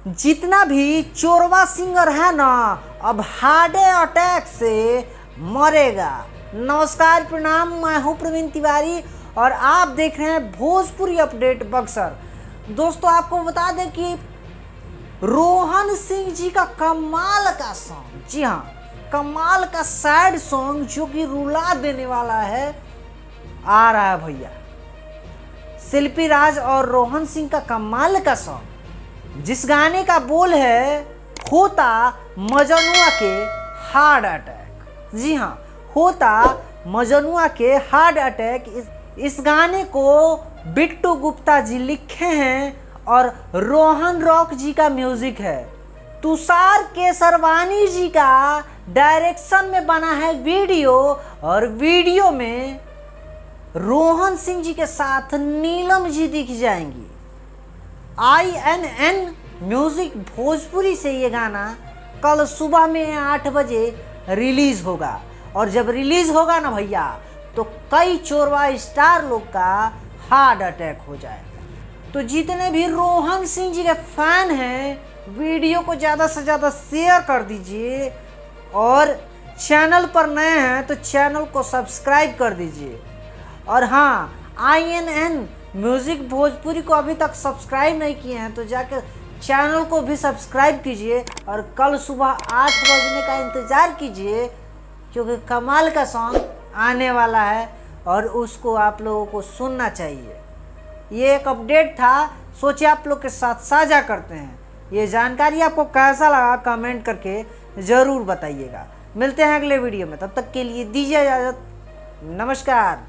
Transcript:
जितना भी चोरवा सिंगर है ना, अब हार्ट अटैक से मरेगा। नमस्कार प्रणाम, मैं हूँ प्रवीण तिवारी और आप देख रहे हैं भोजपुरी अपडेट बक्सर। दोस्तों आपको बता दें कि रोहन सिंह जी का कमाल का सॉन्ग, जी हाँ कमाल का सैड सॉन्ग जो कि रुला देने वाला है, आ रहा है भैया। शिल्पी राज और रोहन सिंह का कमाल का सॉन्ग, जिस गाने का बोल है होता मजनुआ के हार्ट अटैक। जी हाँ, होता मजनुआ के हार्ट अटैक। इस गाने को बिट्टू गुप्ता जी लिखे हैं और रोहन रॉक जी का म्यूजिक है। तुषार केसरवानी जी का डायरेक्शन में बना है वीडियो, और वीडियो में रोहन सिंह जी के साथ नीलम जी दिख जाएंगी। INN म्यूजिक भोजपुरी से ये गाना कल सुबह में 8 बजे रिलीज होगा, और जब रिलीज होगा ना भैया, तो कई चोरवा स्टार लोग का हार्ट अटैक हो जाएगा। तो जितने भी रोहन सिंह जी के फैन हैं, वीडियो को ज़्यादा से ज़्यादा शेयर कर दीजिए, और चैनल पर नए हैं तो चैनल को सब्सक्राइब कर दीजिए। और हाँ, INN म्यूजिक भोजपुरी को अभी तक सब्सक्राइब नहीं किए हैं तो जाकर चैनल को भी सब्सक्राइब कीजिए, और कल सुबह 8 बजने का इंतज़ार कीजिए, क्योंकि कमाल का सॉन्ग आने वाला है और उसको आप लोगों को सुनना चाहिए। ये एक अपडेट था, सोचिए आप लोग के साथ साझा करते हैं। ये जानकारी आपको कैसा लगा कमेंट करके ज़रूर बताइएगा। मिलते हैं अगले वीडियो में, तब तक के लिए दीजिए इजाज़त। नमस्कार।